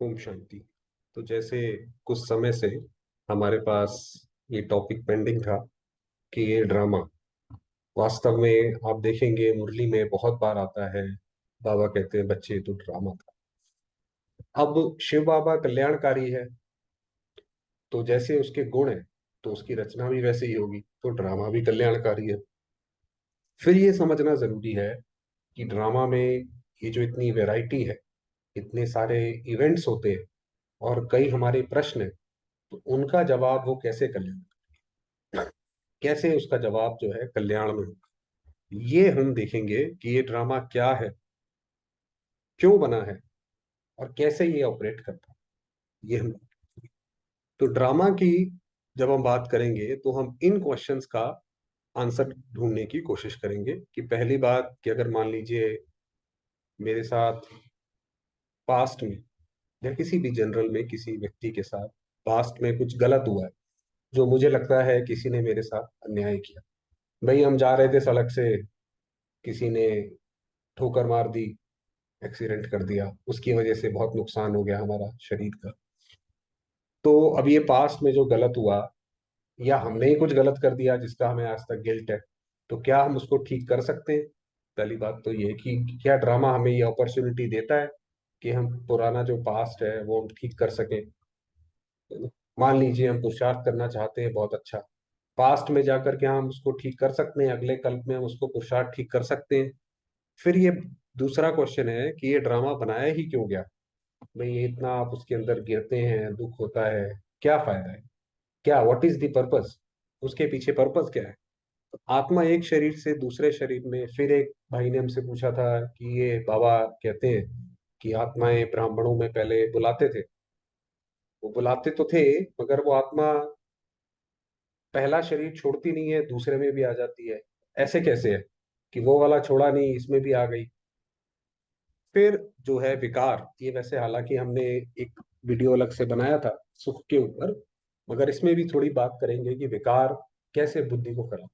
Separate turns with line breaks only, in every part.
ओम शांति। तो जैसे कुछ समय से हमारे पास ये टॉपिक पेंडिंग था कि ये ड्रामा वास्तव में आप देखेंगे मुरली में बहुत बार आता है। बाबा कहते हैं बच्चे तो ड्रामा था। अब शिव बाबा कल्याणकारी है, तो जैसे उसके गुण है तो उसकी रचना भी वैसे ही होगी, तो ड्रामा भी कल्याणकारी है। फिर ये समझना जरूरी है कि ड्रामा में ये जो इतनी वैरायटी है, इतने सारे इवेंट्स होते हैं और कई हमारे प्रश्न है, तो उनका जवाब वो कैसे कल्याण, कैसे उसका जवाब जो है कल्याण में होगा, ये हम देखेंगे कि ये ड्रामा क्या है, क्यों बना है और कैसे ये ऑपरेट करता है। ये हम तो ड्रामा की जब हम बात करेंगे तो हम इन क्वेश्चंस का आंसर ढूंढने की कोशिश करेंगे कि पहली बात कि अगर मान लीजिए मेरे साथ पास्ट में या किसी भी जनरल में किसी व्यक्ति के साथ पास्ट में कुछ गलत हुआ है, जो मुझे लगता है किसी ने मेरे साथ अन्याय किया। भाई हम जा रहे थे सड़क से, किसी ने ठोकर मार दी, एक्सीडेंट कर दिया, उसकी वजह से बहुत नुकसान हो गया हमारा शरीर का। तो अब ये पास्ट में जो गलत हुआ या हमने ही कुछ गलत कर दिया जिसका हमें आज तक गिल्ट है, तो क्या हम उसको ठीक कर सकते हैं? पहली बात तो ये कि क्या ड्रामा हमें ये अपॉर्चुनिटी देता है कि हम पुराना जो पास्ट है वो हम ठीक कर सकें। मान लीजिए हम पुरुषार्थ करना चाहते हैं, बहुत अच्छा, पास्ट में जाकर क्या हम उसको ठीक कर सकते हैं? अगले कल्प में हम उसको पुरुषार्थ ठीक कर सकते हैं? फिर ये दूसरा क्वेश्चन है कि ये ड्रामा बनाया ही क्यों गया? भाई ये इतना आप उसके अंदर गिरते हैं, दुख होता है, क्या फायदा है? क्या व्हाट इज द पर्पस? उसके पीछे पर्पस क्या है? तो आत्मा एक शरीर से दूसरे शरीर में, फिर एक भाई ने हमसे पूछा था कि ये बाबा कहते हैं कि आत्माएं ब्राह्मणों में पहले बुलाते थे। वो बुलाते तो थे, मगर वो आत्मा पहला शरीर छोड़ती नहीं है, दूसरे में भी आ जाती है। ऐसे कैसे है कि वो वाला छोड़ा नहीं, इसमें भी आ गई? फिर जो है विकार, ये वैसे हालांकि हमने एक वीडियो अलग से बनाया था सुख के ऊपर, मगर इसमें भी थोड़ी बात करेंगे कि विकार कैसे बुद्धि को खराब।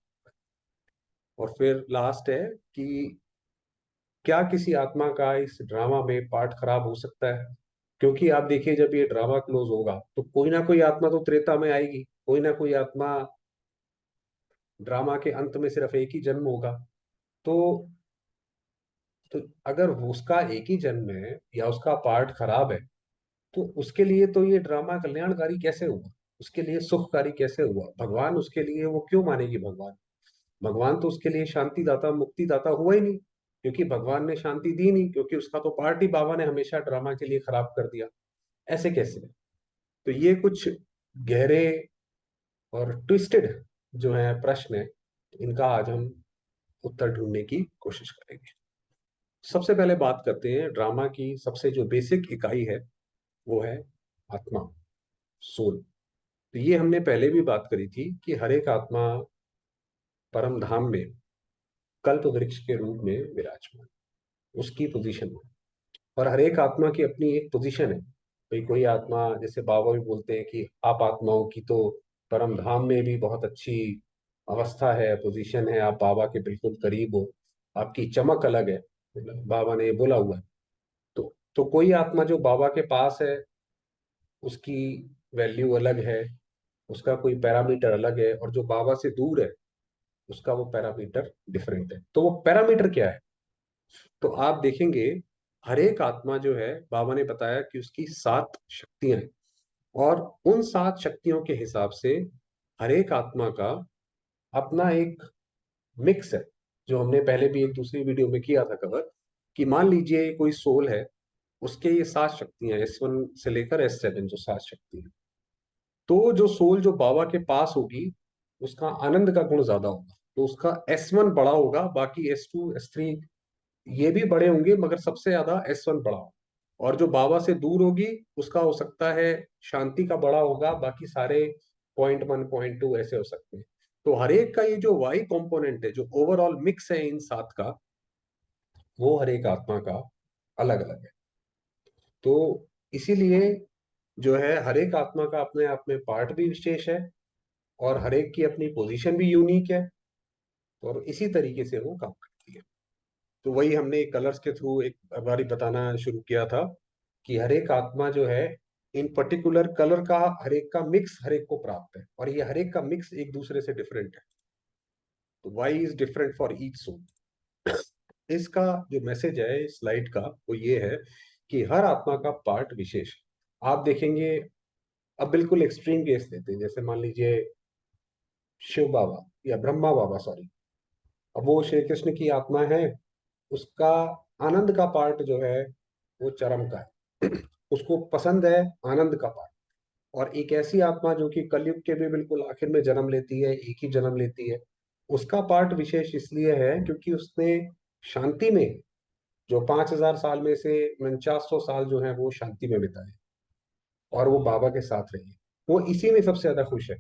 और फिर लास्ट है कि क्या किसी आत्मा का इस ड्रामा में पार्ट खराब हो सकता है? क्योंकि आप देखिए जब ये ड्रामा क्लोज होगा तो कोई ना कोई आत्मा तो त्रेता में आएगी, कोई ना कोई आत्मा ड्रामा के अंत में सिर्फ एक ही जन्म होगा। तो तो अगर उसका एक ही जन्म है या उसका पार्ट खराब है, तो उसके लिए तो ये ड्रामा कल्याणकारी कैसे हुआ? उसके लिए सुखकारी कैसे हुआ? भगवान उसके लिए वो क्यों मानेगी भगवान? भगवान तो उसके लिए शांति दाता मुक्ति दाता हुआ ही नहीं, क्योंकि भगवान ने शांति दी नहीं, क्योंकि उसका तो पार्ट ही बाबा ने हमेशा ड्रामा के लिए खराब कर दिया। ऐसे कैसे? तो ये कुछ गहरे और ट्विस्टेड जो है प्रश्न है, इनका आज हम उत्तर ढूंढने की कोशिश करेंगे। सबसे पहले बात करते हैं ड्रामा की, सबसे जो बेसिक इकाई है वो है आत्मा, सोल। तो ये हमने पहले भी बात करी थी कि हर एक आत्मा परम धाम में कल्प वृक्ष के रूप में विराजमान, उसकी पोजीशन है। और हर एक आत्मा की अपनी एक पोजीशन है। भाई कोई आत्मा, जैसे बाबा भी बोलते हैं कि आप आत्माओं की तो परम धाम में भी बहुत अच्छी अवस्था है, पोजीशन है, आप बाबा के बिल्कुल करीब हो, आपकी चमक अलग है, बाबा ने ये बोला हुआ है। तो कोई आत्मा जो बाबा के पास है उसकी वैल्यू अलग है, उसका कोई पैरामीटर अलग है, और जो बाबा से दूर है उसका वो पैरामीटर डिफरेंट है। तो वो पैरामीटर क्या है? तो आप देखेंगे हर एक आत्मा जो है, बाबा ने बताया कि उसकी 7 शक्तियां हैं, और उन 7 शक्तियों के हिसाब से हर एक आत्मा का अपना एक मिक्स है, जो हमने पहले भी एक दूसरी वीडियो में किया था कवर। कि मान लीजिए कोई सोल है, उसके ये 7 शक्तियां, S1 से लेकर S7 जो 7 शक्ति है। तो जो सोल जो बाबा के पास होगी उसका आनंद का गुण ज्यादा होगा, तो उसका S1 बड़ा होगा, बाकी S2 S3 ये भी बड़े होंगे, मगर सबसे ज्यादा S1 बड़ा होगा। और जो बाबा से दूर होगी उसका हो सकता है शांति का बड़ा होगा, बाकी सारे .1 .2 ऐसे हो सकते हैं। तो हर एक का ये जो वाई कंपोनेंट है, जो ओवरऑल मिक्स है इन 7 का, वो हर एक आत्मा का अलग अलग है। तो इसीलिए जो है हर एक आत्मा का अपने आप में पार्ट भी विशेष है, और हर एक की अपनी पोजीशन भी यूनिक है, और इसी तरीके से वो काम करती है। तो वही हमने कलर्स के थ्रू एक बारी बताना शुरू किया था कि हर एक आत्मा जो है इन पर्टिकुलर कलर का हर एक का मिक्स हर एक को प्राप्त है, और ये हर एक का मिक्स एक दूसरे से डिफरेंट है। तो why is different for each soul. इसका जो मैसेज है इस स्लाइड का वो ये है कि हर आत्मा का पार्ट विशेष है। आप देखेंगे, अब बिल्कुल एक्सट्रीम केस लेते हैं, जैसे मान लीजिए शिव बाबा या ब्रह्मा बाबा, सॉरी। अब वो श्री कृष्ण की आत्मा है, उसका आनंद का पार्ट जो है वो चरम का है। उसको पसंद है आनंद का पार्ट। और एक ऐसी आत्मा जो कि कलयुग के भी बिल्कुल आखिर में जन्म लेती है, एक ही जन्म लेती है, उसका पार्ट विशेष इसलिए है क्योंकि उसने शांति में जो 5,000 साल में से 4900 साल जो है वो शांति में बिताए, और वो बाबा के साथ रही। वो इसी में सबसे ज्यादा खुश है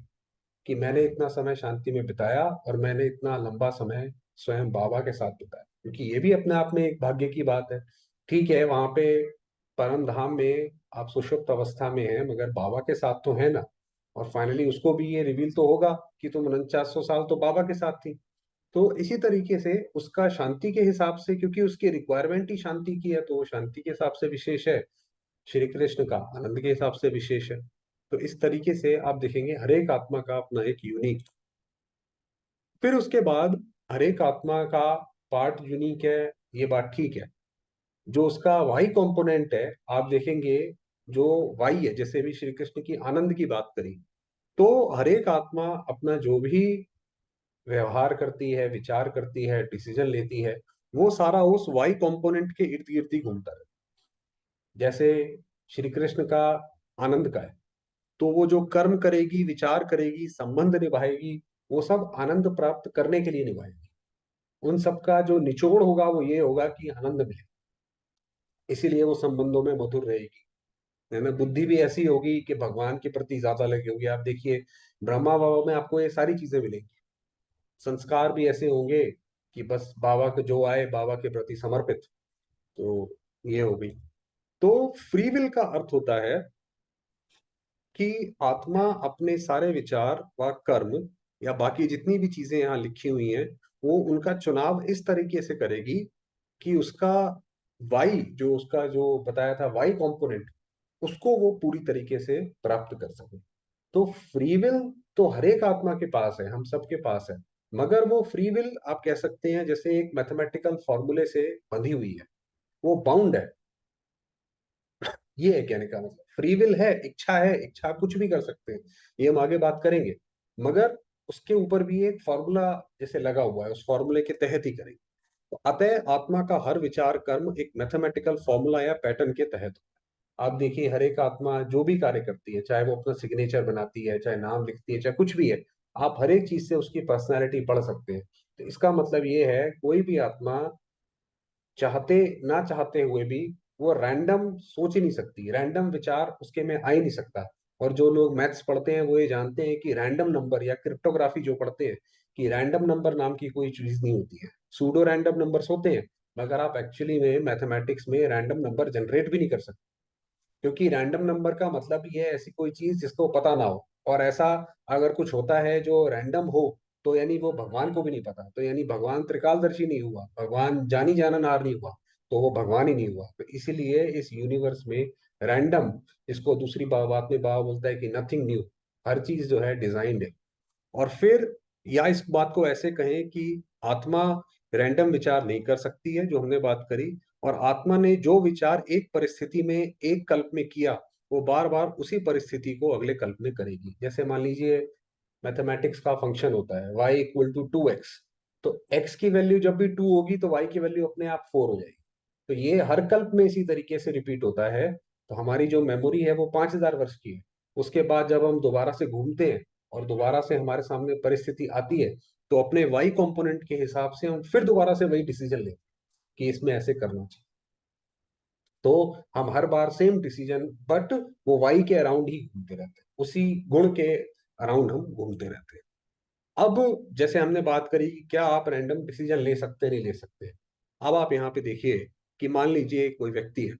कि मैंने इतना समय शांति में बिताया और मैंने इतना लंबा समय स्वयं बाबा के साथ बिताया, क्योंकि ये भी अपने आप में एक भाग्य की बात है। ठीक है, वहां पे परम धाम में आप सुषुप्त अवस्था में हैं, मगर बाबा के साथ तो है ना। और फाइनली उसको भी ये रिवील तो होगा कि तुम 4900 साल तो बाबा के साथ थी। तो इसी तरीके से उसका शांति के हिसाब से, क्योंकि उसकी रिक्वायरमेंट ही शांति की है, तो वो शांति के हिसाब से विशेष है। श्री कृष्ण का आनंद के हिसाब से विशेष है। तो इस तरीके से आप देखेंगे हर एक आत्मा का अपना एक यूनिक। फिर उसके बाद हर एक आत्मा का पार्ट यूनिक है, ये बात ठीक है। जो उसका वाई कंपोनेंट है, आप देखेंगे जो वाई है, जैसे भी श्री कृष्ण की आनंद की बात करी, तो हर एक आत्मा अपना जो भी व्यवहार करती है, विचार करती है, डिसीजन लेती है, वो सारा उस वाई कंपोनेंट के इर्द गिर्द ही घूमता है। जैसे श्री कृष्ण का आनंद का है, तो वो जो कर्म करेगी, विचार करेगी, संबंध निभाएगी, वो सब आनंद प्राप्त करने के लिए निभाएगी। उन सब का जो निचोड़ होगा वो ये होगा कि आनंद मिले, इसीलिए वो संबंधों में मधुर रहेगी। है ना, बुद्धि भी ऐसी होगी कि भगवान के प्रति ज्यादा लगी होगी। आप देखिए ब्रह्मा बाबा में आपको ये सारी चीजें मिलेंगी। संस्कार भी ऐसे होंगे कि बस बाबा के जो आए बाबा के प्रति समर्पित। तो ये हो गई। तो फ्री विल का अर्थ होता है कि आत्मा अपने सारे विचार व कर्म या बाकी जितनी भी चीजें यहाँ लिखी हुई हैं, वो उनका चुनाव इस तरीके से करेगी कि उसका वाई, जो उसका जो बताया था वाई कंपोनेंट, उसको वो पूरी तरीके से प्राप्त कर सके। तो फ्री विल तो हर एक आत्मा के पास है, हम सबके पास है। मगर वो फ्री विल आप कह सकते हैं जैसे एक मैथमेटिकल फॉर्मूले से बंधी हुई है, वो बाउंड है। ये है कहने का मतलब, फ्री विल है, इच्छा है, इच्छा कुछ भी कर सकते हैं, ये हम आगे बात करेंगे। मगर उसके ऊपर भी एक फॉर्मूला जैसे लगा हुआ है, उस फॉर्मूले के तहत ही करेंगे। तो अतः आत्मा का हर विचार कर्म एक मैथमेटिकल फॉर्मूला या पैटर्न के तहत। आप देखिए हर एक आत्मा जो भी कार्य करती है, चाहे वो अपना सिग्नेचर बनाती है, चाहे नाम लिखती है, चाहे कुछ भी है, आप हर एक चीज से उसकी पर्सनैलिटी पढ़ सकते हैं। तो इसका मतलब ये है कोई भी आत्मा चाहते ना चाहते हुए भी वो रैंडम सोच ही नहीं सकती, रैंडम विचार उसके में आ ही नहीं सकता। और जो लोग मैथ्स पढ़ते हैं वो ये जानते हैं कि रैंडम नंबर या क्रिप्टोग्राफी जो पढ़ते हैं, कि रैंडम नंबर नाम की कोई चीज नहीं होती है, सूडो रैंडम नंबर्स होते हैं। मगर आप एक्चुअली में मैथमेटिक्स में रैंडम नंबर जनरेट भी नहीं कर सकते, क्योंकि रैंडम नंबर का मतलब ही है ऐसी कोई चीज जिसको पता ना हो। और ऐसा अगर कुछ होता है जो रैंडम हो, तो यानी वो भगवान को भी नहीं पता, तो यानी भगवान त्रिकालदर्शी नहीं हुआ, भगवान जानी जाना नार नहीं हुआ, तो वो भगवान ही नहीं हुआ। तो इसीलिए इस यूनिवर्स में रैंडम, इसको दूसरी बात में बाबा बोलता है कि नथिंग न्यू, हर चीज जो है डिजाइंड है। और फिर या इस बात को ऐसे कहें कि आत्मा रैंडम विचार नहीं कर सकती है, जो हमने बात करी। और आत्मा ने जो विचार एक परिस्थिति में एक कल्प में किया, वो बार बार उसी परिस्थिति को अगले कल्प में करेगी। जैसे मान लीजिए मैथमेटिक्स का फंक्शन होता है y इक्वल टू 2x, तो x की वैल्यू जब भी 2 होगी तो y की वैल्यू अपने आप 4 हो जाएगी। तो ये हर कल्प में इसी तरीके से रिपीट होता है। तो हमारी जो मेमोरी है वो 5,000 वर्ष की है। उसके बाद जब हम दोबारा से घूमते हैं और दोबारा से हमारे सामने परिस्थिति आती है, तो अपने वाई कंपोनेंट के हिसाब से हम फिर दोबारा से वही डिसीजन लेते हैं कि इसमें ऐसे करना चाहिए। तो हम हर बार सेम डिसीजन, बट वो वाई के अराउंड ही घूमते रहते हैं, उसी गुण के अराउंड हम घूमते रहते हैं। अब जैसे हमने बात करी कि क्या आप रैंडम डिसीजन ले सकते हैं, नहीं ले सकते। अब आप यहाँ पे देखिए कि मान लीजिए कोई व्यक्ति है,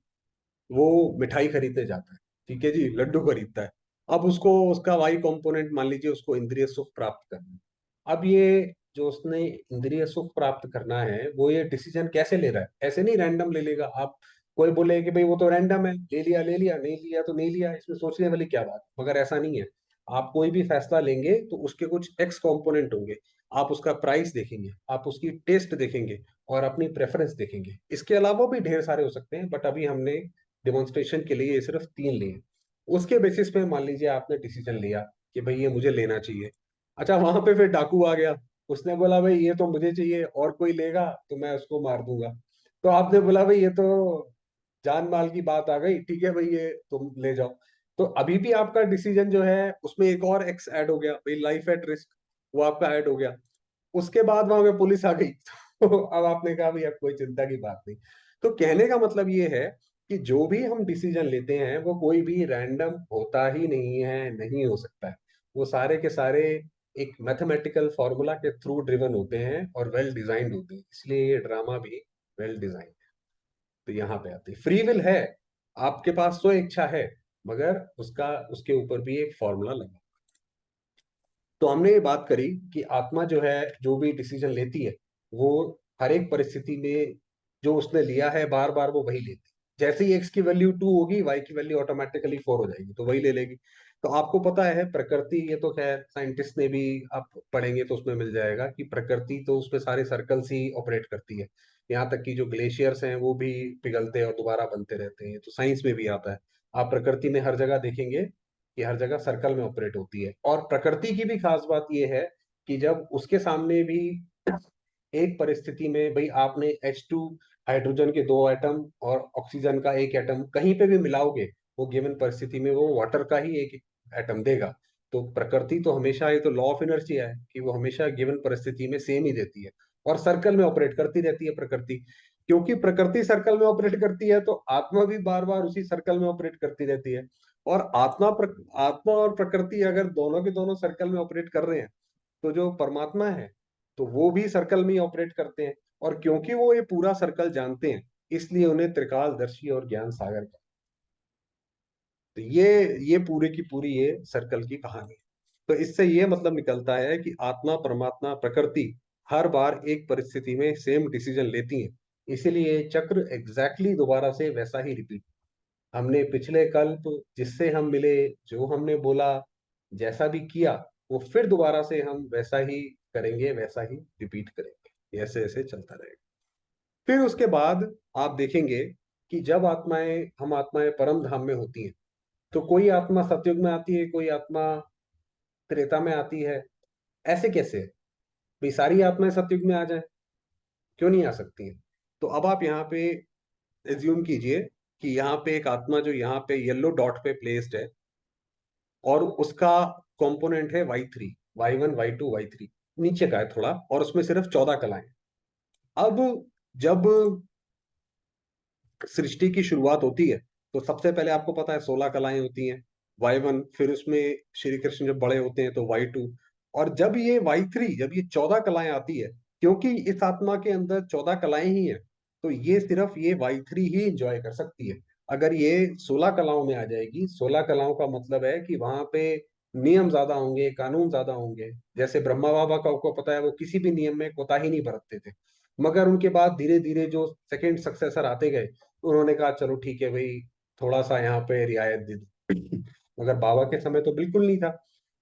वो मिठाई खरीदने जाता है, ठीक है जी, लड्डू खरीदता है। अब उसको उसका वाई कंपोनेंट मान लीजिए उसको इंद्रिय सुख प्राप्त करना है। अब ये जो उसने इंद्रिय सुख प्राप्त करना है, वो ये डिसीजन कैसे ले रहा है, ऐसे नहीं रैंडम ले लेगा। आप कोई बोले कि भाई वो तो रैंडम है, ले लिया, नहीं लिया तो नहीं लिया, इसमें सोचने वाली क्या बात, मगर ऐसा नहीं है। आप कोई भी फैसला लेंगे तो उसके कुछ एक्स कंपोनेंट होंगे। आप उसका प्राइस देखेंगे, आप उसकी टेस्ट देखेंगे, और अपनी प्रेफरेंस देखेंगे। इसके अलावा भी ढेर सारे हो सकते हैं, बट अभी हमने डिमॉन्स्ट्रेशन के लिए ये सिर्फ 3 लिए। उसके बेसिस पे मान लीजिए आपने डिसीजन लिया कि भाई ये मुझे लेना चाहिए। अच्छा, वहां पे फिर डाकू आ गया, उसने बोला भाई ये तो मुझे चाहिए, और कोई लेगा तो मैं उसको मार दूंगा। तो आपने बोला भाई ये तो जान माल की बात आ गई, ठीक है भाई ये तुम ले जाओ। तो अभी भी आपका डिसीजन जो है उसमें एक और एक्स ऐड हो गया, भाई लाइफ एट रिस्क, वो आपका ऐड हो गया। उसके बाद वहां पे पुलिस आ गई तो अब आपने कहा भाई अब कोई चिंता की बात नहीं। तो कहने का मतलब ये है कि जो भी हम डिसीजन लेते हैं वो कोई भी रैंडम होता ही नहीं है, नहीं हो सकता है। वो सारे के सारे एक मैथमेटिकल फॉर्मूला के थ्रू ड्रिवन होते हैं और वेल डिजाइंड होते हैं, इसलिए ये ड्रामा भी वेल डिजाइंड। तो यहाँ पे आती है फ्री विल है, आपके पास तो इच्छा है, मगर उसका उसके ऊपर भी एक फॉर्मूला लगा। तो हमने ये बात करी कि आत्मा जो है जो भी डिसीजन लेती है, वो हर एक परिस्थिति में जो उसने लिया है बार बार वो वही लेती है। जैसे ही एक्स की वैल्यू 2 होगी, वाई की वैल्यू ऑटोमेटिकली 4 हो जाएगी, तो वही ले लेगी। तो आपको पता है प्रकृति, ये तो खैर साइंटिस्ट ने भी, आप पढ़ेंगे तो उसमें मिल जाएगा कि प्रकृति तो उसमें सारे सर्कल्स ही ऑपरेट करती है। यहाँ तक कि जो ग्लेशियर्स हैं वो भी पिघलते और दोबारा बनते रहते हैं, तो साइंस में भी आता है। आप प्रकृति में हर जगह देखेंगे कि हर जगह सर्कल में ऑपरेट होती है। और प्रकृति की भी खास बात यह है कि जब उसके सामने भी एक परिस्थिति में भाई आपने H2 हाइड्रोजन के 2 एटम और ऑक्सीजन का एक एटम कहीं पे भी मिलाओगे, वो गिवन परिस्थिति में वो वाटर का ही एक एटम देगा। तो प्रकृति तो हमेशा, ये तो लॉ ऑफ इनर्जी है कि वो हमेशा गिवन परिस्थिति में सेम ही देती है, और सर्कल में ऑपरेट करती रहती है प्रकृति। क्योंकि प्रकृति सर्कल में ऑपरेट करती है तो आत्मा भी बार बार उसी सर्कल में ऑपरेट करती रहती है। और आत्मा और प्रकृति अगर दोनों के दोनों सर्कल में ऑपरेट कर रहे हैं, तो जो परमात्मा है तो वो भी सर्कल में ही ऑपरेट करते हैं। और क्योंकि वो ये पूरा सर्कल जानते हैं, इसलिए उन्हें त्रिकालदर्शी और ज्ञान सागर का। तो ये पूरे की पूरी ये सर्कल की कहानी है। तो इससे ये मतलब निकलता है कि आत्मा, परमात्मा, प्रकृति हर बार एक परिस्थिति में सेम डिसीजन लेती है। इसीलिए ये चक्र एग्जैक्टली दोबारा से वैसा ही रिपीट। हमने पिछले कल्प जिससे हम मिले, जो हमने बोला, जैसा भी किया, वो फिर दोबारा से हम वैसा ही करेंगे, वैसा ही रिपीट करेंगे, ऐसे ऐसे चलता रहेगा। फिर उसके बाद आप देखेंगे कि जब हम आत्माएं परम धाम में होती हैं, तो कोई आत्मा सतयुग में आती है, कोई आत्मा त्रेता में आती है। ऐसे कैसे भाई सारी आत्माएं सतयुग में आ जाए, क्यों नहीं आ सकती हैं? तो अब आप यहाँ पे एज्यूम कीजिए कि यहाँ पे एक आत्मा जो यहाँ पे येलो डॉट पे प्लेस्ड है, और उसका कंपोनेंट है Y3, Y1, Y2, Y3, नीचे का है थोड़ा, और उसमें सिर्फ 14 कलाएं। अब जब सृष्टि की शुरुआत होती है, तो सबसे पहले आपको पता है 16 कलाएं होती हैं, Y1, फिर उसमें श्री कृष्ण जब बड़े होते हैं तो Y2, और जब ये Y3, जब ये 14 कलाएं आती है, क्योंकि इस आत्मा के अंदर 14 कलाएं ही है, तो ये सिर्फ ये Y3 ही इंजॉय कर सकती है। अगर ये 16 कलाओं में आ जाएगी, 16 कलाओं का मतलब है कि वहां पे नियम ज्यादा होंगे, कानून ज्यादा होंगे। जैसे ब्रह्मा बाबा का आपको पता है, वो किसी भी नियम में कोताही नहीं बरतते थे। मगर उनके बाद धीरे धीरे जो सेकंड सक्सेसर आते गए, उन्होंने कहा चलो ठीक है भाई, थोड़ा सा यहाँ पे रियायत दे दी। मगर बाबा के समय तो बिल्कुल नहीं था।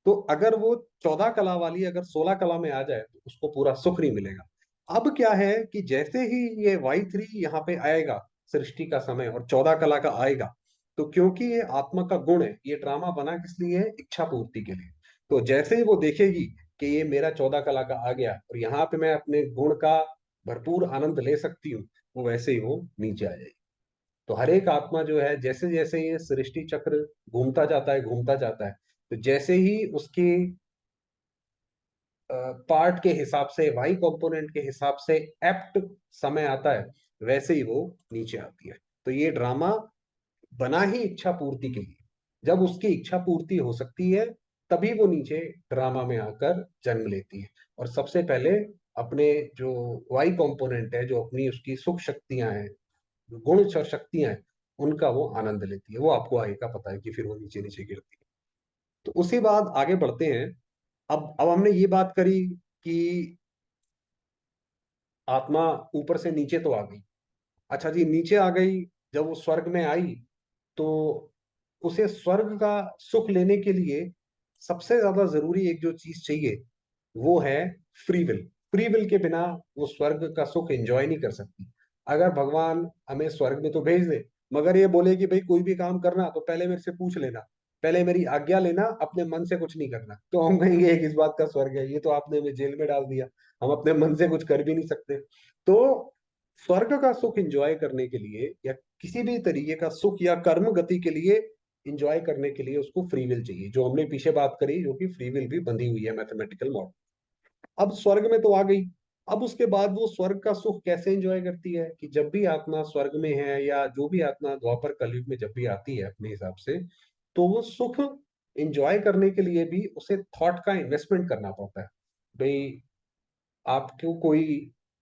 तो अगर वो 14 कला वाली अगर 16 कला में आ जाए तो उसको पूरा सुख नहीं मिलेगा। अब क्या है कि जैसे ही ये Y3 यहाँ पे आएगा, सृष्टि का समय और 14 कला का आएगा, तो क्योंकि ये आत्मा का गुण है, ये ड्रामा बना किस लिए है? इच्छा पूर्ति के लिए। तो जैसे ही वो देखेगी कि ये मेरा 14 कला का आ गया और यहाँ पे मैं अपने गुण का भरपूर आनंद ले सकती हूँ, वो वैसे ही वो नीचे आ जाएगी। तो हर एक आत्मा जो है, जैसे जैसे ये सृष्टि चक्र घूमता जाता है, घूमता जाता है, तो जैसे ही उसकी पार्ट के हिसाब से, वाई कंपोनेंट के हिसाब से एप्ट समय आता है, वैसे ही वो नीचे आती है। तो ये ड्रामा बना ही इच्छा पूर्ति के लिए। जब उसकी इच्छा पूर्ति हो सकती है, तभी वो नीचे ड्रामा में आकर जन्म लेती है। और सबसे पहले अपने जो वाई कंपोनेंट है, जो अपनी उसकी सुख शक्तियां हैं, गुण शक्तियां हैं, उनका वो आनंद लेती है। वो आपको आगे का पता है कि फिर वो नीचे नीचे गिरती है। तो उसी बाद आगे बढ़ते हैं। अब हमने ये बात करी कि आत्मा ऊपर से नीचे तो आ गई। अच्छा जी, नीचे आ गई। जब वो स्वर्ग में आई तो उसे स्वर्ग का सुख लेने के लिए सबसे ज्यादा जरूरी एक जो चीज चाहिए वो है फ्री विल। फ्री विल के बिना वो स्वर्ग का सुख एंजॉय नहीं कर सकती। अगर भगवान हमें स्वर्ग में तो भेज दे, मगर ये बोले कि भाई कोई भी काम करना तो पहले मेरे से पूछ लेना, पहले मेरी आज्ञा लेना, अपने मन से कुछ नहीं करना, तो हम कहेंगे एक इस बात का स्वर्ग है, ये तो आपने हमें जेल में डाल दिया, हम अपने मन से कुछ कर भी नहीं सकते। तो स्वर्ग का सुख एंजॉय करने के लिए या किसी भी तरीके का सुख या कर्म गति के लिए इंजॉय करने के लिए उसको फ्री विल चाहिए, जो हमने पीछे बात करी, जो कि फ्री विल भी बंधी हुई है मैथमेटिकल मॉडल। अब स्वर्ग में तो आ गई। अब उसके बाद वो स्वर्ग का सुख कैसे एंजॉय करती है कि जब भी आत्मा स्वर्ग में है या जो भी आत्मा द्वापर कलयुग में जब भी आती है अपने हिसाब से, तो वो सुख एंजॉय करने के लिए भी उसे थॉट का इन्वेस्टमेंट करना पड़ता है। भाई आपको कोई,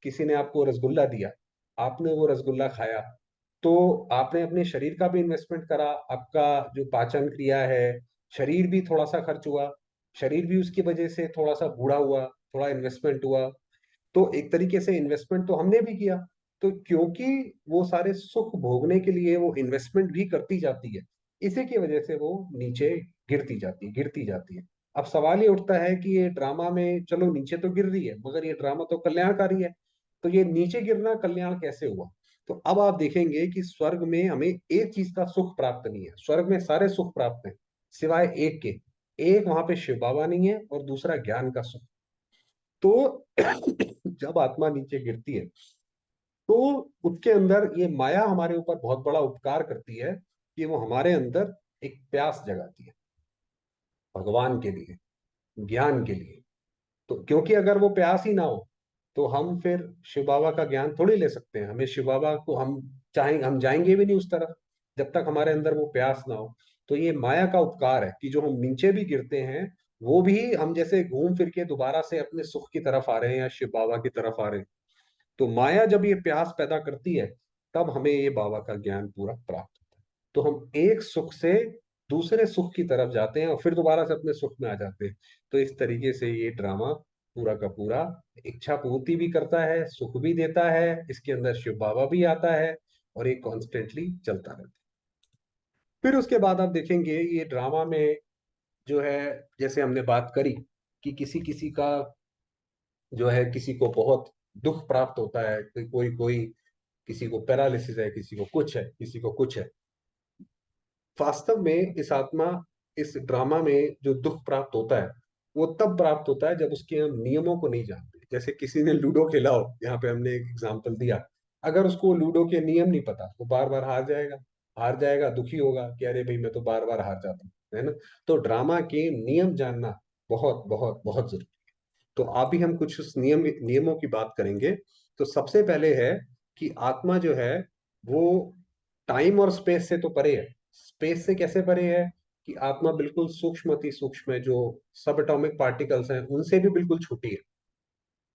किसी ने आपको रसगुल्ला दिया, आपने वो रसगुल्ला खाया, तो आपने अपने शरीर का भी इन्वेस्टमेंट करा, आपका जो पाचन क्रिया है, शरीर भी थोड़ा सा खर्च हुआ, शरीर भी उसकी वजह से थोड़ा सा बूढ़ा हुआ, थोड़ा इन्वेस्टमेंट हुआ। तो एक तरीके से इन्वेस्टमेंट तो हमने भी किया। तो क्योंकि वो सारे सुख भोगने के लिए वो इन्वेस्टमेंट भी करती जाती है, इसी की वजह से वो नीचे गिरती जाती है, गिरती जाती है। अब सवाल ये उठता है कि ये ड्रामा में चलो नीचे तो गिर रही है, मगर ये ड्रामा तो कल्याणकारी है, तो ये नीचे गिरना कल्याण कैसे हुआ? तो अब आप देखेंगे कि स्वर्ग में हमें एक चीज का सुख प्राप्त नहीं है, स्वर्ग में सारे सुख प्राप्त हैं सिवाय एक के। एक वहां पे शिव बाबा नहीं है और दूसरा ज्ञान का सुख। तो जब आत्मा नीचे गिरती है तो उसके अंदर ये माया हमारे ऊपर बहुत बड़ा उपकार करती है कि वो हमारे अंदर एक प्यास जगाती है भगवान के लिए, ज्ञान के लिए। तो क्योंकि अगर वो प्यास ही ना हो तो हम फिर शिव बाबा का ज्ञान थोड़ी ले सकते हैं। हमें शिव बाबा को हम चाहेंगे, हम जाएंगे भी नहीं उस तरफ जब तक हमारे अंदर वो प्यास ना हो। तो ये माया का उपकार है कि जो हम नीचे भी गिरते हैं वो भी हम जैसे घूम फिर के दोबारा से अपने सुख की तरफ आ रहे हैं या शिव बाबा की तरफ आ रहे हैं। तो माया जब ये प्यास पैदा करती है तब हमें ये बाबा का ज्ञान पूरा प्राप्त होता है। तो हम एक सुख से दूसरे सुख की तरफ जाते हैं और फिर दोबारा से अपने सुख में आ जाते हैं। तो इस तरीके से ये ड्रामा पूरा का पूरा इच्छा पूर्ति भी करता है, सुख भी देता है, इसके अंदर शिव बाबा भी आता है और ये कॉन्स्टेंटली चलता रहता है। फिर उसके बाद आप देखेंगे ये ड्रामा में जो है, जैसे हमने बात करी कि किसी किसी का जो है, किसी को बहुत दुख प्राप्त होता है, कोई कोई, किसी को पैरालिसिस है, किसी को कुछ है, किसी को कुछ है। वास्तव में इस आत्मा, इस ड्रामा में जो दुख प्राप्त होता है वो तब प्राप्त होता है जब उसके हम नियमों को नहीं जानते। जैसे किसी ने लूडो खेला हो, यहाँ पे हमने एक एग्जांपल दिया, अगर उसको लूडो के नियम नहीं पता वो बार बार हार जाएगा, हार जाएगा, दुखी होगा कि अरे भाई मैं तो बार बार हार जाता हूँ, है ना। तो ड्रामा के नियम जानना बहुत बहुत बहुत जरूरी। तो अभी हम कुछ उस नियमों की बात करेंगे। तो सबसे पहले है कि आत्मा जो है वो टाइम और स्पेस से तो परे है। स्पेस से कैसे परे है? कि आत्मा बिल्कुल सूक्ष्म अति सूक्ष्म है, जो सब एटॉमिक पार्टिकल्स हैं उनसे भी बिल्कुल छोटी है।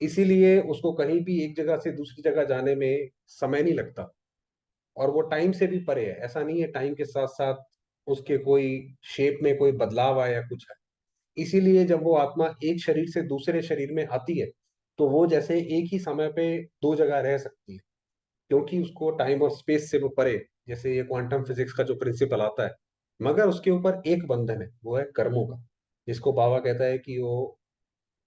इसीलिए उसको कहीं भी एक जगह से दूसरी जगह जाने में समय नहीं लगता। और वो टाइम से भी परे है, ऐसा नहीं है टाइम के साथ साथ उसके कोई शेप में कोई बदलाव आया या कुछ है। इसीलिए जब वो आत्मा एक शरीर से दूसरे शरीर में आती है तो वो जैसे एक ही समय पे दो जगह रह सकती है, क्योंकि उसको टाइम और स्पेस से वो परे। जैसे ये क्वांटम फिजिक्स का जो प्रिंसिपल आता है, मगर उसके ऊपर एक बंधन है, वो है कर्मों का, जिसको बाबा कहता है कि वो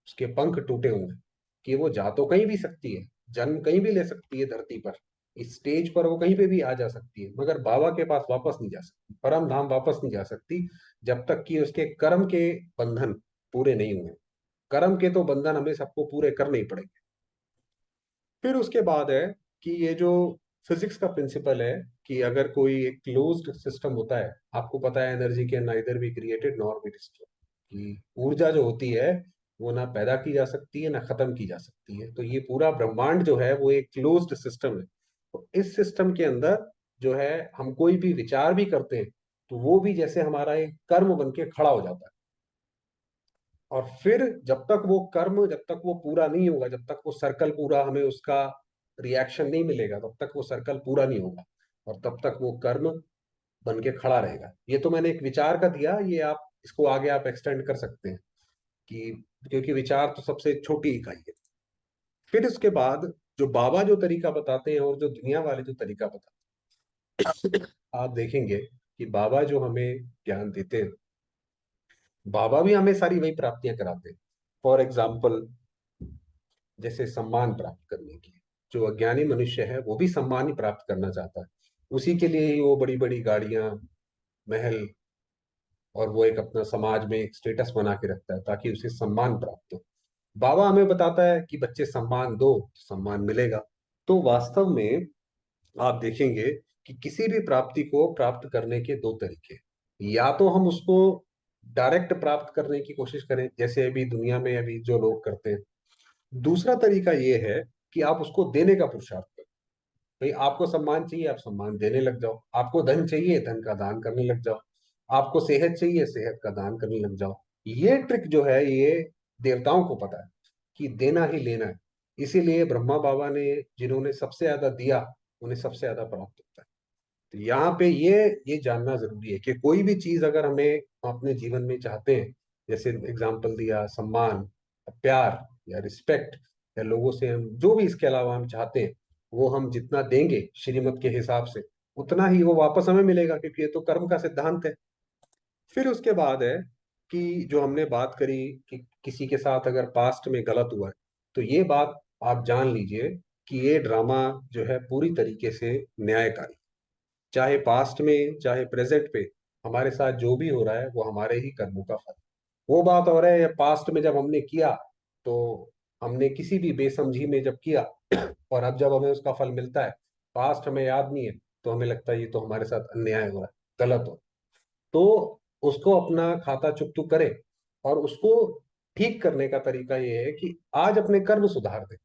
उसके पंख टूटे हुए हैं, कि वो जा तो कहीं भी सकती है, जन्म कहीं भी ले सकती है धरती पर, इस स्टेज पर वो कहीं पे भी आ जा सकती है, मगर बाबा के पास वापस नहीं जा सकती, परम धाम वापस नहीं जा सकती जब तक कि उसके कर्म के बंधन पूरे नहीं हुए। कर्म के तो बंधन हमें सबको पूरे करने ही पड़ेंगे। फिर उसके बाद है कि ये जो फिजिक्स का प्रिंसिपल है कि अगर कोई एक क्लोज्ड सिस्टम होता है, आपको पता है energy can neither be created nor be destroyed, कि ऊर्जा जो होती है वो ना पैदा की जा सकती है ना खत्म की जा सकती है। तो ये पूरा ब्रह्मांड जो है वो एक क्लोज्ड सिस्टम है। तो इस सिस्टम के अंदर जो है हम कोई भी विचार भी करते हैं तो वो भी जैसे हमारा एक कर्म बन के खड़ा हो जाता है। और फिर जब तक वो कर्म, जब तक वो पूरा नहीं होगा, जब तक वो सर्कल पूरा हमें उसका रिएक्शन नहीं मिलेगा, तब तक वो सर्कल पूरा नहीं होगा और तब तक वो कर्म बन के खड़ा रहेगा। ये तो मैंने एक विचार का दिया, ये आप इसको आगे आप एक्सटेंड कर सकते हैं कि क्योंकि विचार तो सबसे छोटी इकाई है। फिर इसके बाद जो बाबा जो तरीका बताते हैं और जो दुनिया वाले जो तरीका बताते हैं, आप देखेंगे कि बाबा जो हमें ज्ञान देते हैं, बाबा भी हमें सारी वही प्राप्तियां कराते हैं। फॉर एग्जाम्पल, जैसे सम्मान प्राप्त करने की, जो अज्ञानी मनुष्य है वो भी सम्मान ही प्राप्त करना चाहता है। उसी के लिए ही वो बड़ी बड़ी गाड़ियां, महल, और वो एक अपना समाज में एक स्टेटस बना के रखता है ताकि उसे सम्मान प्राप्त हो। बाबा हमें बताता है कि बच्चे सम्मान दो तो सम्मान मिलेगा। तो वास्तव में आप देखेंगे कि किसी भी प्राप्ति को प्राप्त करने के दो तरीके हैं। या तो हम उसको डायरेक्ट प्राप्त करने की कोशिश करें, जैसे अभी दुनिया में अभी जो लोग करते हैं। दूसरा तरीका ये है कि आप उसको देने का पुरुषार्थ करें। भाई आपको सम्मान चाहिए, आप सम्मान देने लग जाओ। आपको धन चाहिए, धन का दान करने लग जाओ। आपको सेहत चाहिए, सेहत का दान करने लग जाओ। ये ट्रिक जो है, ये देवताओं को पता है कि देना ही लेना है। इसीलिए ब्रह्मा बाबा ने, जिन्होंने सबसे ज्यादा दिया, उन्हें सबसे ज्यादा प्राप्त होता है। तो यहाँ पे ये जानना जरूरी है कि कोई भी चीज अगर हमें अपने जीवन में चाहते हैं, जैसे एग्जाम्पल दिया सम्मान, प्यार या रिस्पेक्ट, या लोगों से हम जो भी इसके अलावा हम चाहते हैं, वो हम जितना देंगे श्रीमत के हिसाब से, उतना ही वो वापस हमें मिलेगा, क्योंकि ये तो कर्म का सिद्धांत है। फिर उसके बाद है कि जो हमने बात करी कि किसी के साथ अगर पास्ट में गलत हुआ है, तो ये बात आप जान लीजिए कि ये ड्रामा जो है पूरी तरीके से न्यायकारी। चाहे पास्ट में चाहे प्रेजेंट पे हमारे साथ जो भी हो रहा है वो हमारे ही कर्मों का फल। वो बात हो रहा है पास्ट में जब हमने किया, तो हमने किसी भी बेसमझी में जब किया, और अब जब हमें उसका फल मिलता है, पास्ट हमें याद नहीं है, तो हमें लगता है ये तो हमारे साथ अन्याय हो रहा है, गलत हो। तो उसको अपना खाता चुकतू करे, और उसको ठीक करने का तरीका ये है कि आज अपने कर्म सुधार दे।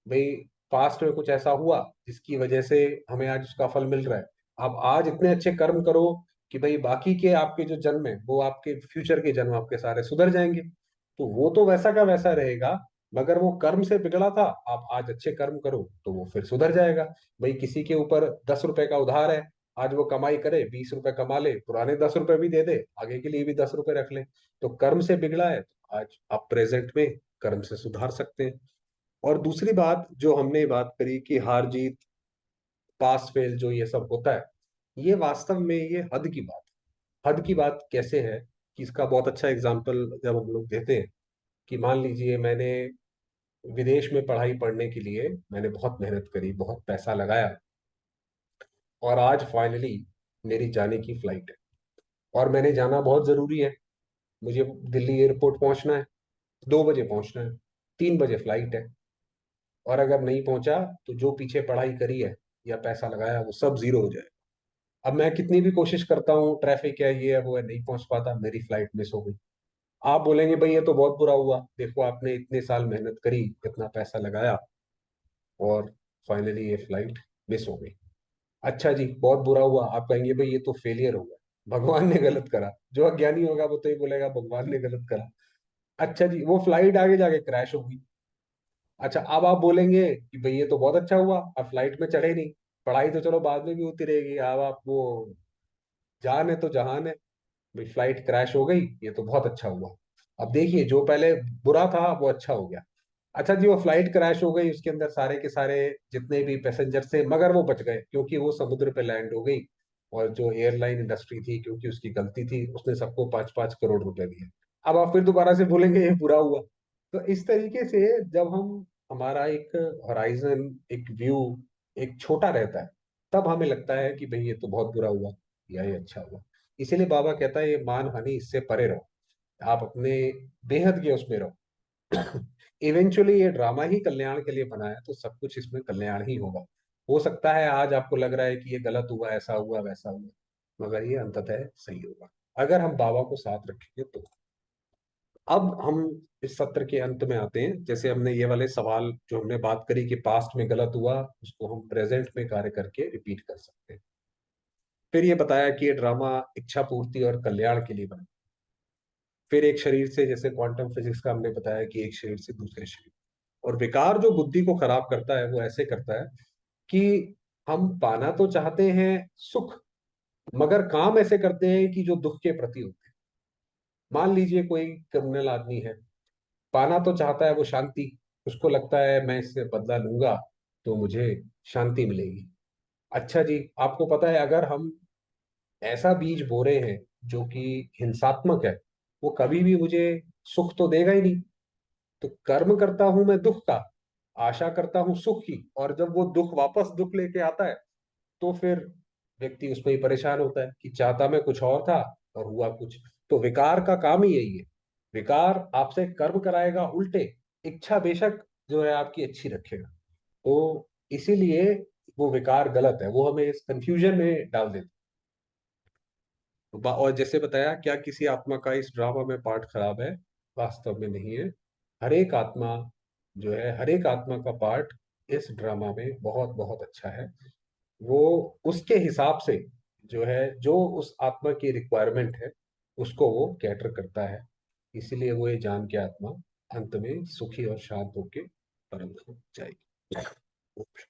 भाई पास्ट में कुछ ऐसा हुआ जिसकी वजह से हमें आज उसका फल मिल रहा है। आप आज इतने अच्छे कर्म करो कि भाई बाकी के आपके जो जन्म है, वो आपके फ्यूचर के जन्म आपके सारे सुधर जाएंगे। तो वो तो वैसा का वैसा रहेगा, मगर वो कर्म से बिगड़ा था। आप आज अच्छे कर्म करो तो वो फिर सुधर जाएगा। भाई किसी के ऊपर 10 रुपए का उधार है, आज वो कमाई करे, 20 रुपए कमा ले, पुराने 10 रुपए भी दे दे, आगे के लिए भी 10 रुपए रख ले। तो कर्म से बिगड़ा है, तो आज आप प्रेजेंट में कर्म से सुधार सकते हैं। और दूसरी बात जो हमने बात करी कि हार जीत, पास फेल, जो ये सब होता है, ये वास्तव में ये हद की बात है। हद की बात कैसे है कि इसका बहुत अच्छा एग्जाम्पल जब हम लोग देते हैं कि मान लीजिए मैंने विदेश में पढ़ाई पढ़ने के लिए मैंने बहुत मेहनत करी, बहुत पैसा लगाया, और आज फाइनली मेरी जाने की फ्लाइट है, और मैंने जाना बहुत जरूरी है। मुझे दिल्ली एयरपोर्ट पहुंचना है, 2 बजे पहुंचना है, 3 बजे फ्लाइट है। और अगर नहीं पहुंचा तो जो पीछे पढ़ाई करी है या पैसा लगाया वो सब जीरो हो जाए। अब मैं कितनी भी कोशिश करता हूँ, ट्रैफिक है, ये है वो है, नहीं पहुंच पाता, मेरी फ्लाइट मिस हो गई। आप बोलेंगे भाई ये तो बहुत बुरा हुआ, देखो आपने इतने साल मेहनत करी, इतना पैसा लगाया, और फाइनली ये फ्लाइट मिस हो गई। अच्छा जी, बहुत बुरा हुआ। आप कहेंगे भाई ये तो फेलियर हो गया, भगवान ने गलत करा। जो अज्ञानी होगा वो तो ये बोलेगा भगवान ने गलत करा। अच्छा जी, वो फ्लाइट आगे जाके क्रैश हो गई। अच्छा, अब आप बोलेंगे कि भाई ये तो बहुत अच्छा हुआ, अब फ्लाइट में चढ़े नहीं, पढ़ाई तो चलो बाद में भी होती रहेगी, अब आप वो जान है तो जहान है। भाई फ्लाइट क्रैश हो गई, ये तो बहुत अच्छा हुआ। अब देखिए, जो पहले बुरा था वो अच्छा हो गया। अच्छा जी, वो फ्लाइट क्रैश हो गई, उसके अंदर सारे के सारे जितने भी पैसेंजर थे, मगर वो बच गए क्योंकि वो समुद्र पे लैंड हो गई। और जो एयरलाइन इंडस्ट्री थी, क्योंकि उसकी गलती थी, उसने सबको 5-5 करोड़ रुपए दिए। अब आप फिर दोबारा से बोलेंगे ये बुरा हुआ। तो इस तरीके से जब हम, हमारा एक हॉराइजन, एक व्यू एक छोटा रहता है, तब हमें लगता है कि भाई ये तो बहुत बुरा हुआ या ये अच्छा हुआ। इसीलिए बाबा कहता है ये मान हानि इससे परे रहो, आप अपने बेहद के उसमें रहो। इवेंचुअली ये ड्रामा ही कल्याण के लिए बना है, तो सब कुछ इसमें कल्याण ही होगा। हो सकता है आज आपको लग रहा है कि ये गलत हुआ, ऐसा हुआ वैसा हुआ, मगर ये अंततः सही होगा अगर हम बाबा को साथ रखेंगे तो। अब हम इस सत्र के अंत में आते हैं। जैसे हमने ये वाले सवाल जो हमने बात करी कि पास्ट में गलत हुआ, उसको हम प्रेजेंट में कार्य करके रिपीट कर सकते हैं। फिर ये बताया कि ये ड्रामा इच्छा पूर्ति और कल्याण के लिए बना। फिर एक शरीर से, जैसे क्वांटम फिजिक्स का हमने बताया कि एक शरीर से दूसरे शरीर, और विकार जो बुद्धि को खराब करता है वो ऐसे करता है कि हम पाना तो चाहते हैं सुख, मगर काम ऐसे करते हैं कि जो दुख के प्रति होते हैं। मान लीजिए कोई क्रिमिनल आदमी है, पाना तो चाहता है वो शांति, उसको लगता है मैं इससे बदला लूंगा तो मुझे शांति मिलेगी। अच्छा जी, आपको पता है अगर हम ऐसा बीज बो रहे हैं जो कि हिंसात्मक है, वो कभी भी मुझे सुख तो देगा ही नहीं। तो कर्म करता हूं मैं दुख का, आशा करता हूं सुख की, और जब वो दुख वापस दुख लेके आता है, तो फिर व्यक्ति उसमें ही परेशान होता है कि चाहता मैं कुछ और था और हुआ कुछ। तो विकार का काम ही यही है। विकार आपसे कर्म कराएगा उल्टे, इच्छा बेशक जो है आपकी अच्छी रखेगा। तो इसीलिए वो विकार गलत है, वो हमें इस कंफ्यूजन में डाल देता है। और जैसे बताया, क्या किसी आत्मा का इस ड्रामा में पार्ट खराब है? वास्तव में नहीं है। हर एक आत्मा जो है, हर एक आत्मा का पार्ट इस ड्रामा में बहुत बहुत अच्छा है। वो उसके हिसाब से जो है, जो उस आत्मा की रिक्वायरमेंट है, उसको वो कैटर करता है। इसीलिए वो ये जान के आत्मा अंत में सुखी और शांत होके परम धाम जाएगी।